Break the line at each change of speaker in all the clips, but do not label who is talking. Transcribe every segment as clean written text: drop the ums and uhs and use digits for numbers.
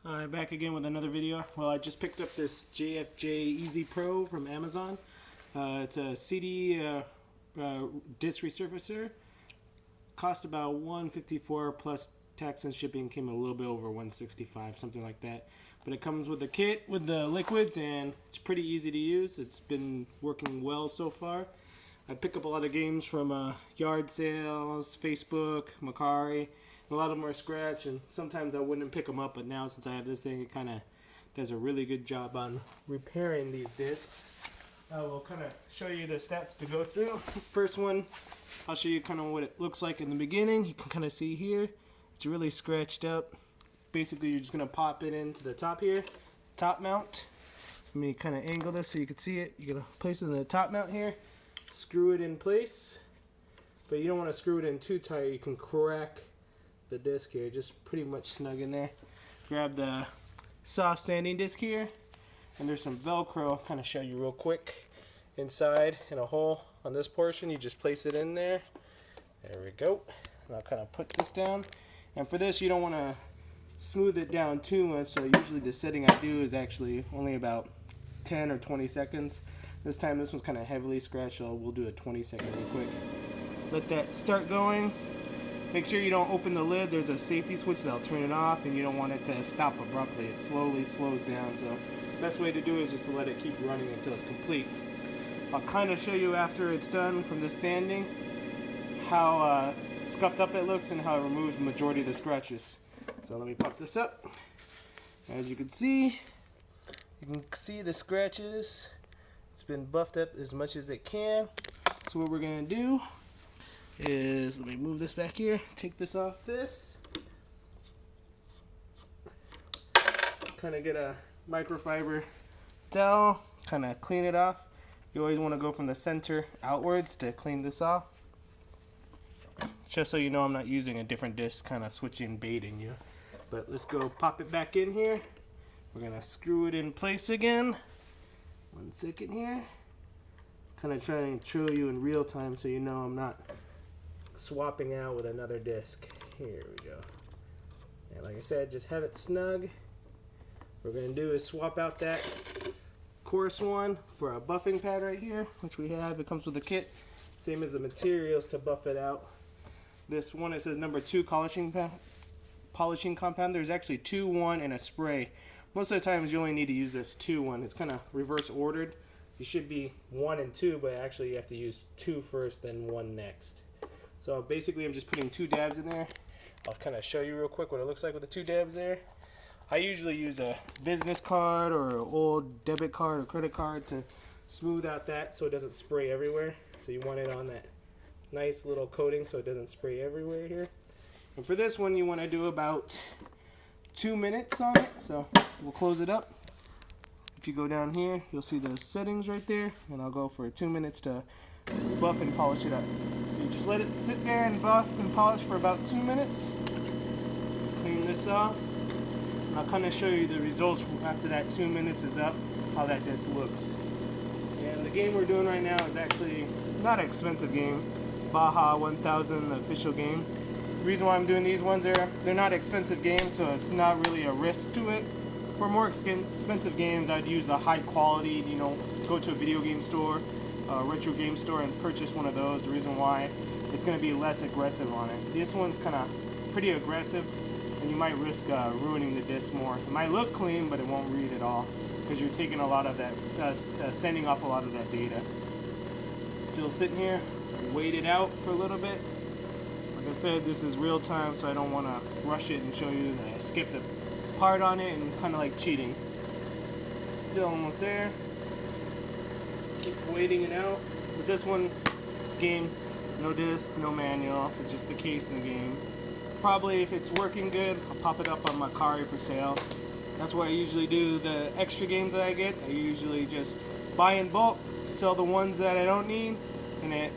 Back again with another video. Well, I just picked up this JFJ Easy Pro from Amazon. It's a CD disc resurfacer. Cost about $154 plus tax and shipping. Came a little bit over $165, something like that. But it comes with the kit with the liquids, and it's pretty easy to use. It's been working well so far. I pick up a lot of games from yard sales, Facebook, Macari. A lot of them are scratch, and sometimes I wouldn't pick them up, but now since I have this thing, it kind of does a really good job on repairing these discs. I will kind of show you the stats to go through. First one, I'll show you kind of what it looks like in the beginning. You can kind of see here, it's really scratched up. Basically, you're just going to pop it into the top here, top mount. Let me kind of angle this so you can see it. You're going to place it in the top mount here, screw it in place, but you don't want to screw it in too tight. You can crack the disc here, just pretty much snug in there. Grab the soft sanding disc here, and there's some Velcro. Kind of show you real quick. Inside in a hole on this portion, you just place it in there. There we go. And I'll kind of put this down. And for this, you don't want to smooth it down too much. So usually the setting I do is actually only about 10 or 20 seconds. This time this one's kind of heavily scratched, so we'll do a 20-second real quick. Let that start going. Make sure you don't open the lid. There's a safety switch that'll turn it off, and you don't want it to stop abruptly. It slowly slows down, so the best way to do it is just to let it keep running until it's complete. I'll kind of show you after it's done from this sanding how scuffed up it looks and how it removes the majority of the scratches. So let me pop this up. As you can see the scratches. It's been buffed up as much as it can. So what we're going to do is, let me move this back here, take this off this, kind of get a microfiber towel, kind of clean it off. You always want to go from the center outwards to clean this off, just so you know I'm not using a different disc, kind of switching, baiting you. But let's go pop it back in here. We're going to screw it in place again. 1 second here. Kind of trying to show you in real time so you know I'm not swapping out with another disc. Here we go. And like I said, just have it snug. What we're going to do is swap out that coarse one for a buffing pad right here, which we have. It comes with the kit, same as the materials to buff it out. This one, it says number 2 polishing compound. There's actually 2, 1, and a spray. Most of the times you only need to use this 2, 1. It's kind of reverse ordered. You should be 1 and 2, but actually you have to use 2 first, then 1 next. So basically I'm just putting 2 dabs in there. I'll kind of show you real quick what it looks like with the 2 dabs there. I usually use a business card or an old debit card or credit card to smooth out that so it doesn't spray everywhere. So you want it on that nice little coating so it doesn't spray everywhere here. And for this one you want to do about 2 minutes on it. So we'll close it up. If you go down here, you'll see the settings right there, and I'll go for 2 minutes to buff and polish it up. So you just let it sit there and buff and polish for about 2 minutes. Clean this off. And I'll kind of show you the results after that 2 minutes is up, how that disc looks. And the game we're doing right now is actually not an expensive game. Baja 1000, the official game. The reason why I'm doing these ones are they're not expensive games, so it's not really a risk to it. For more expensive games, I'd use the high quality, go to a video game store, a retro game store, and purchase one of those. The reason why, it's going to be less aggressive on it. This one's kind of pretty aggressive, and you might risk ruining the disc more. It might look clean, but it won't read at all, because you're taking a lot of that, sending off a lot of that data. Still sitting here, wait it out for a little bit. Like I said, this is real time, so I don't want to rush it and show you that I skipped a part on it and kind of like cheating. Still almost there. Keep waiting it out. With this one, game, no disc, no manual. It's just the case in the game. Probably if it's working good, I'll pop it up on Macari for sale. That's what I usually do. The extra games that I get, I usually just buy in bulk, sell the ones that I don't need, and it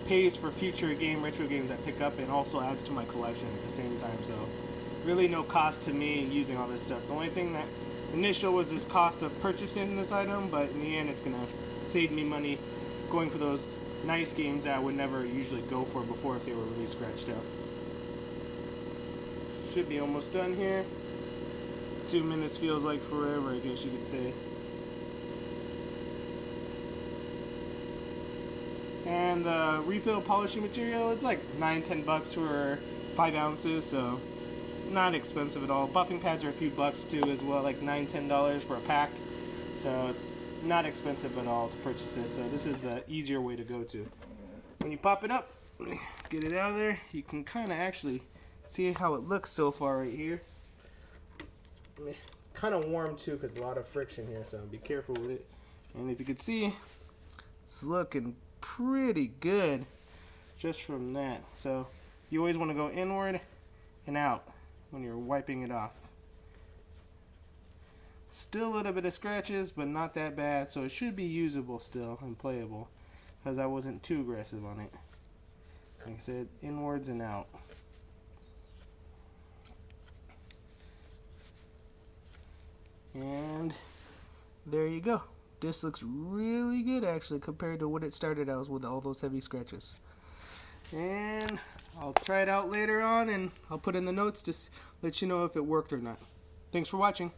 pays for future retro games I pick up, and also adds to my collection at the same time. So really no cost to me using all this stuff. The only thing that initial was this cost of purchasing this item, but in the end it's gonna save me money going for those nice games that I would never usually go for before if they were really scratched out. Should be almost done here. 2 minutes feels like forever, I guess you could say. And the refill polishing material, it's like $9-10 for 5 ounces, so not expensive at all. Buffing pads are a few bucks too as well, like $9-10 for a pack. So it's not expensive at all to purchase this. So this is the easier way to go to. When you pop it up, get it out of there, you can kind of actually see how it looks so far right here. It's kind of warm too because a lot of friction here, so be careful with it. And if you can see, it's looking pretty good just from that. So you always want to go inward and out when you're wiping it off. Still a little bit of scratches, but not that bad, so it should be usable still and playable because I wasn't too aggressive on it. Like I said, inwards and out. And there you go. This looks really good actually compared to what it started out with all those heavy scratches. And I'll try it out later on and I'll put in the notes to let you know if it worked or not. Thanks for watching.